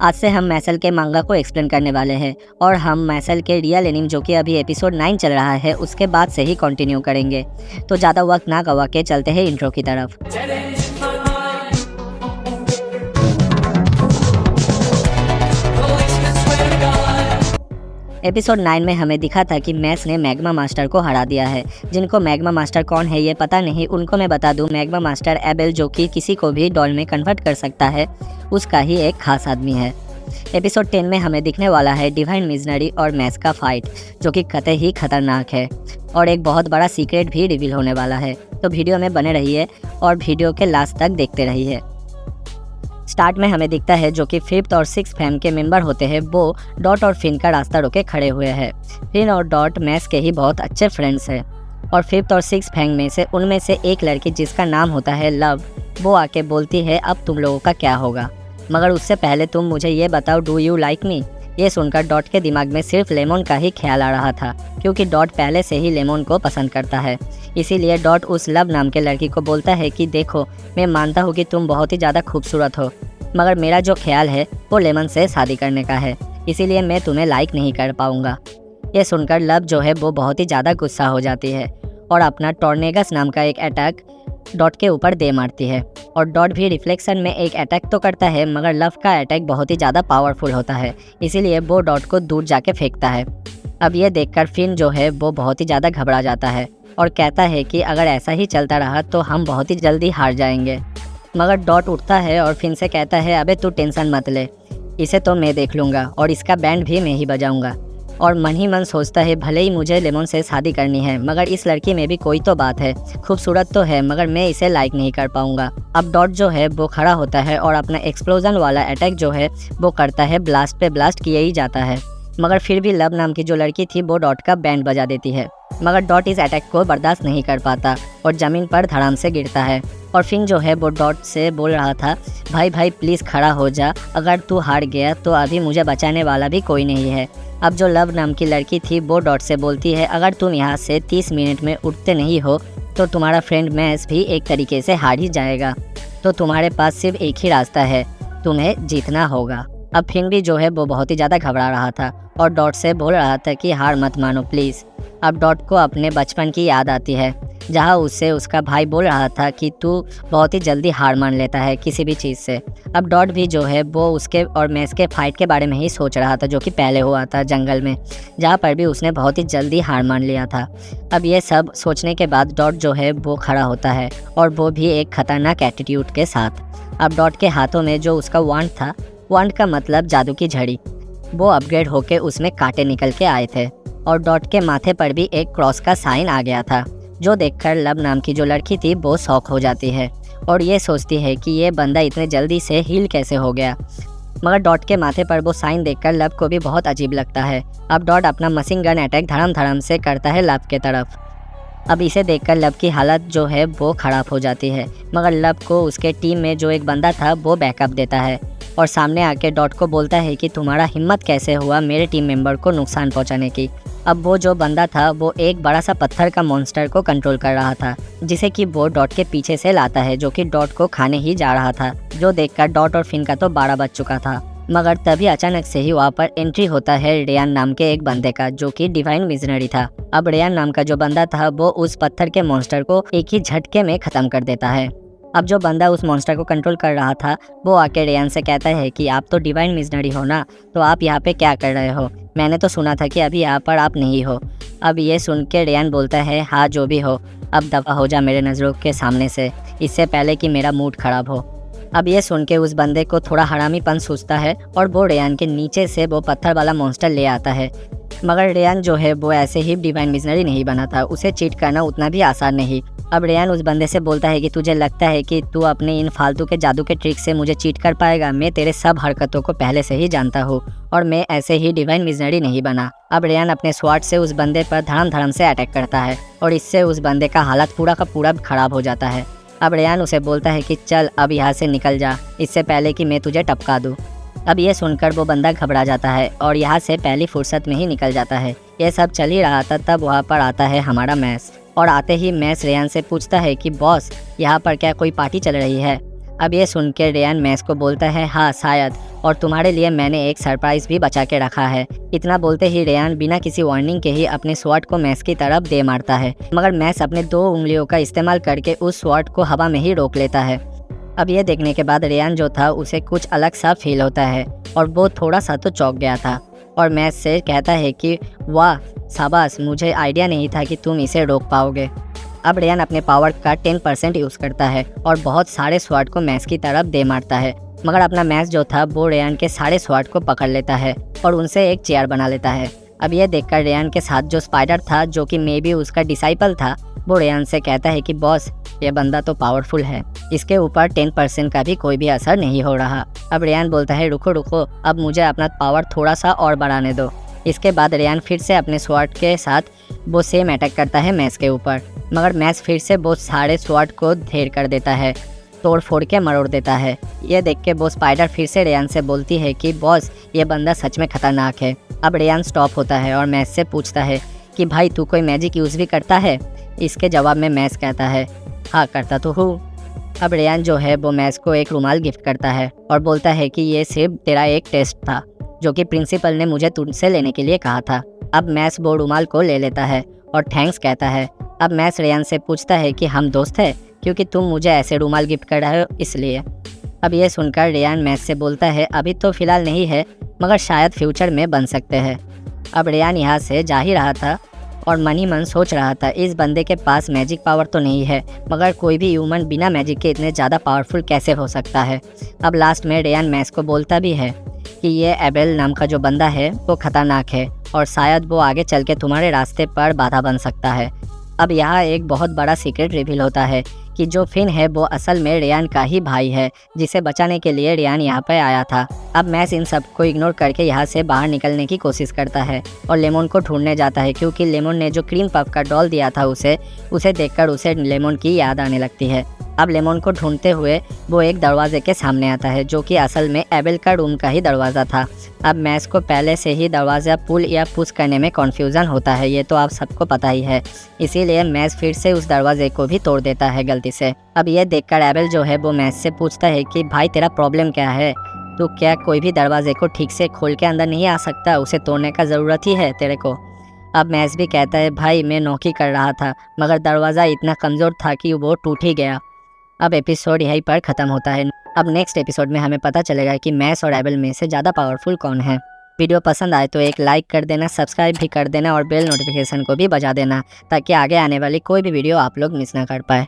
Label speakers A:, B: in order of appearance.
A: आज से हम मैसल के मांगा को एक्सप्लेन करने वाले हैं और हम मैसल के रियल एनिम जो कि अभी एपिसोड 9 चल रहा है उसके बाद से ही कंटिन्यू करेंगे। तो ज़्यादा वक्त ना गवा के चलते हैं इंट्रो की तरफ। एपिसोड 9 में हमें दिखा था कि मैस ने मैग्मा मास्टर को हरा दिया है। जिनको मैग्मा मास्टर कौन है ये पता नहीं, उनको मैं बता दूं, मैग्मा मास्टर एबेल जो कि किसी को भी डॉल में कन्वर्ट कर सकता है, उसका ही एक खास आदमी है। एपिसोड 10 में हमें दिखने वाला है डिवाइन मिशनरी और मैस का फाइट, जो कि कतई ही खतरनाक है और एक बहुत बड़ा सीक्रेट भी रिवील होने वाला है। तो वीडियो में बने रहिए और वीडियो के लास्ट तक देखते रहिए। स्टार्ट में हमें दिखता है जो कि 5th और 6th फैम के मेंबर होते हैं, वो डॉट और फिन का रास्ता रोके खड़े हुए हैं। फिन और डॉट मैस के ही बहुत अच्छे फ्रेंड्स हैं और 5th और 6th फैम में से उनमें से एक लड़की जिसका नाम होता है लव, वो आके बोलती है अब तुम लोगों का क्या होगा, मगर उससे पहले तुम मुझे ये बताओ, डू यू लाइक मी। ये सुनकर डॉट के दिमाग में सिर्फ लेमन का ही ख्याल आ रहा था, क्योंकि डॉट पहले से ही लेमन को पसंद करता है। इसीलिए डॉट उस लव नाम के लड़की को बोलता है कि देखो, मैं मानता हूँ कि तुम बहुत ही ज़्यादा खूबसूरत हो, मगर मेरा जो ख्याल है वो लेमन से शादी करने का है, इसीलिए मैं तुम्हें लाइक नहीं कर पाऊँगा। ये सुनकर लव जो है वो बहुत ही ज़्यादा गुस्सा हो जाती है और अपना टॉर्नेगस नाम का एक अटैक डॉट के ऊपर दे मारती है। और डॉट भी रिफ्लेक्शन में एक अटैक तो करता है, मगर लव का अटैक बहुत ही ज़्यादा पावरफुल होता है, इसीलिए वो डॉट को दूर जाके फेंकता है। अब ये देखकर फिन जो है वो बहुत ही ज़्यादा घबरा जाता है और कहता है कि अगर ऐसा ही चलता रहा तो हम बहुत ही जल्दी हार जाएंगे। मगर डॉट उठता है और फिन से कहता है अबे तू टेंशन मत ले, इसे तो मैं देख लूँगा और इसका बैंड भी मैं ही बजाऊँगा। और मन ही मन सोचता है भले ही मुझे लेमन से शादी करनी है, मगर इस लड़की में भी कोई तो बात है, खूबसूरत तो है मगर मैं इसे लाइक नहीं कर पाऊंगा। अब डॉट जो है वो खड़ा होता है और अपना एक्सप्लोजन वाला अटैक जो है वो करता है, ब्लास्ट पे ब्लास्ट किया ही जाता है, मगर फिर भी लव नाम की जो लड़की थी वो डॉट का बैंड बजा देती है। मगर डॉट इस अटैक को बर्दाश्त नहीं कर पाता और ज़मीन पर धड़ाम से गिरता है। और फिन जो है वो डॉट से बोल रहा था भाई भाई प्लीज़ खड़ा हो जा, अगर तू हार गया तो अभी मुझे बचाने वाला भी कोई नहीं है। अब जो लव नाम की लड़की थी वो डॉट से बोलती है अगर तुम यहाँ से 30 मिनट में उठते नहीं हो तो तुम्हारा फ्रेंड मैस भी एक तरीके से हार ही जाएगा, तो तुम्हारे पास सिर्फ एक ही रास्ता है, तुम्हें जीतना होगा। अब फिन भी जो है वो बहुत ही ज़्यादा घबरा रहा था और डॉट से बोल रहा था कि हार मत मानो प्लीज़। अब डॉट को अपने बचपन की याद आती है, जहाँ उससे उसका भाई बोल रहा था कि तू बहुत ही जल्दी हार मान लेता है किसी भी चीज़ से। अब डॉट भी जो है वो उसके और मैस के फाइट के बारे में ही सोच रहा था, जो कि पहले हुआ था जंगल में, जहाँ पर भी उसने बहुत ही जल्दी हार मान लिया था। अब ये सब सोचने के बाद डॉट जो है वो खड़ा होता है और वो भी एक खतरनाक एटीट्यूड के साथ। अब डॉट के हाथों में जो उसका वांड था, वांड का मतलब जादू की झड़ी, वो अपग्रेड होके उसमें कांटे निकल के आए थे और डॉट के माथे पर भी एक क्रॉस का साइन आ गया था, जो देखकर लव नाम की जो लड़की थी वो शॉक हो जाती है और ये सोचती है कि ये बंदा इतने जल्दी से हील कैसे हो गया। मगर डॉट के माथे पर वो साइन देखकर लव को भी बहुत अजीब लगता है। अब डॉट अपना मशीन गन अटैक धड़म धड़म से करता है लव के तरफ। अब इसे देखकर लव की हालत जो है वो ख़राब हो जाती है, मगर लव को उसके टीम में जो एक बंदा था वो बैकअप देता है और सामने आके डॉट को बोलता है कि तुम्हारा हिम्मत कैसे हुआ मेरे टीम मेंबर को नुकसान पहुंचाने की। अब वो जो बंदा था वो एक बड़ा सा पत्थर का मॉन्स्टर को कंट्रोल कर रहा था, जिसे कि वो डॉट के पीछे से लाता है, जो कि डॉट को खाने ही जा रहा था, जो देखकर डॉट और फिन का तो 12 बज चुका था। मगर तभी अचानक से ही वहाँ पर एंट्री होता है रेयान नाम के एक बंदे का, जो कि डिवाइन मिशनरी था। अब रेयान नाम का जो बंदा था वो उस पत्थर के मॉन्स्टर को एक ही झटके में ख़त्म कर देता है। अब जो बंदा उस मॉन्स्टर को कंट्रोल कर रहा था वो आके रेयान से कहता है कि आप तो डिवाइन मिशनरी हो ना, तो आप यहाँ पे क्या कर रहे हो, मैंने तो सुना था कि अभी यहाँ पर आप नहीं हो। अब ये सुन के रेयान बोलता है हाँ जो भी हो, अब दफा हो जा मेरे नज़रों के सामने से, इससे पहले कि मेरा मूड ख़राब हो। अब ये सुन के उस बंदे को थोड़ा हरामीपन सूझता है और वो रेयान के नीचे से वो पत्थर वाला मॉन्स्टर ले आता है। मगर रेयान जो है वो ऐसे ही डिवाइन मिशनरी नहीं बना था, उसे चीट करना उतना भी आसान नहीं। अब रेयान उस बंदे से बोलता है कि तुझे लगता है कि तू अपने इन फालतू के जादू के ट्रिक से मुझे चीट कर पाएगा, मैं तेरे सब हरकतों को पहले से ही जानता हूँ और मैं ऐसे ही डिवाइन मिशनरी नहीं बना। अब रेयान अपने स्वाट से उस बंदे पर धड़म धड़म से अटैक करता है और इससे उस बंदे का हालत पूरा का पूरा खराब हो जाता है। अब रेयान उसे बोलता है कि चल अब यहाँ से निकल जा, इससे पहले कि मैं तुझे टपका दूँ। अब ये सुनकर वो बंदा घबरा जाता है और यहाँ से पहली फुर्सत में ही निकल जाता है। ये सब चल ही रहा था, तब वहाँ पर आता है हमारा मैस और आते ही मैस रेयान से पूछता है कि बॉस यहाँ पर क्या कोई पार्टी चल रही है। अब ये सुन के रेयान मैस को बोलता है हाँ शायद, और तुम्हारे लिए मैंने एक सरप्राइज भी बचा के रखा है। इतना बोलते ही रेयान बिना किसी वार्निंग के ही अपने स्वॉर्ड को मैस की तरफ दे मारता है, मगर मैस अपने 2 उंगलियों का इस्तेमाल करके उस स्वॉर्ड को हवा में ही रोक लेता है। अब ये देखने के बाद रेयान जो था उसे कुछ अलग सा फील होता है और वो थोड़ा सा तो चौंक गया था और मैस से कहता है कि वाह शाबाश, मुझे आइडिया नहीं था कि तुम इसे रोक पाओगे। अब रेयान अपने पावर का 10% यूज़ करता है और बहुत सारे स्वॉर्ड को मैस की तरफ दे मारता है, मगर अपना मैस जो था वो रेयान के सारे स्वॉर्ड को पकड़ लेता है और उनसे एक चेयर बना लेता है। अब ये देखकर रेयान के साथ जो स्पाइडर था, जो कि मे बी उसका डिसाइपल था, वो रेयान से कहता है कि बॉस ये बंदा तो पावरफुल है, इसके ऊपर 10% का भी कोई भी असर नहीं हो रहा। अब रेयान बोलता है रुको रुको, अब मुझे अपना पावर थोड़ा सा और बढ़ाने दो। इसके बाद रेयान फिर से अपने स्वॉर्ड के साथ वो सेम अटैक करता है मैस के ऊपर, मगर मैस फिर से बहुत सारे स्वॉर्ड को ढेर कर देता है, तोड़ फोड़ के मरोड़ देता है। ये देख के वो स्पाइडर फिर से रेयान से बोलती है कि बॉस ये बंदा सच में खतरनाक है। अब रेयान स्टॉप होता है और मैस से पूछता है कि भाई तू कोई मैजिक यूज़ भी करता है? इसके जवाब में मैस कहता है हाँ करता तो हूँ। अब रेयान जो है वो मैस को एक रुमाल गिफ्ट करता है और बोलता है कि ये सिर्फ तेरा एक टेस्ट था जो कि प्रिंसिपल ने मुझे तुझसे लेने के लिए कहा था। अब मैस वो रुमाल को ले लेता है और थैंक्स कहता है। अब मैस रेयान से पूछता है कि हम दोस्त हैं, क्योंकि तुम मुझे ऐसे रुमाल गिफ्ट कर रहे हो इसलिए। अब ये सुनकर रेयान मैस से बोलता है अभी तो फ़िलहाल नहीं है, मगर शायद फ्यूचर में बन सकते हैं। अब रेयान यहाँ से जा ही रहा था और मन ही मन सोच रहा था इस बंदे के पास मैजिक पावर तो नहीं है, मगर कोई भी ह्यूमन बिना मैजिक के इतने ज़्यादा पावरफुल कैसे हो सकता है। अब लास्ट में रेयान मैस को बोलता भी है कि ये एबेल नाम का जो बंदा है वो खतरनाक है और शायद वो आगे चल के तुम्हारे रास्ते पर बाधा बन सकता है। अब यहाँ एक बहुत बड़ा सीक्रेट रिवील होता है कि जो फिन है वो असल में रेयान का ही भाई है, जिसे बचाने के लिए रेयान यहाँ पर आया था। अब मैस इन सब को इग्नोर करके यहाँ से बाहर निकलने की कोशिश करता है और लेमन को ढूंढने जाता है, क्योंकि लेमन ने जो क्रीम पफ का डॉल दिया था उसे देखकर उसे लेमन की याद आने लगती है। अब लेमन को ढूंढते हुए वो एक दरवाजे के सामने आता है, जो कि असल में एबेल का रूम का ही दरवाज़ा था। अब मैस को पहले से ही दरवाज़ा पुल या पुश करने में कन्फ्यूज़न होता है, ये तो आप सबको पता ही है, इसीलिए मैस फिर से उस दरवाजे को भी तोड़ देता है गलती से। अब ये देखकर एबेल जो है वो मैस से पूछता है कि भाई तेरा प्रॉब्लम क्या है, तो क्या कोई भी दरवाजे को ठीक से खोल के अंदर नहीं आ सकता, उसे तोड़ने का ज़रूरत ही है तेरे को। अब मैस भी कहता है भाई मैं नौकरी कर रहा था, मगर दरवाज़ा इतना कमज़ोर था कि वो टूट ही गया। अब एपिसोड यहीं पर ख़त्म होता है। अब नेक्स्ट एपिसोड में हमें पता चलेगा कि मैस और एबेल में से ज़्यादा पावरफुल कौन है। वीडियो पसंद आए तो एक लाइक कर देना, सब्सक्राइब भी कर देना और बेल नोटिफिकेशन को भी बजा देना, ताकि आगे आने वाली कोई भी वीडियो आप लोग मिस ना कर पाए।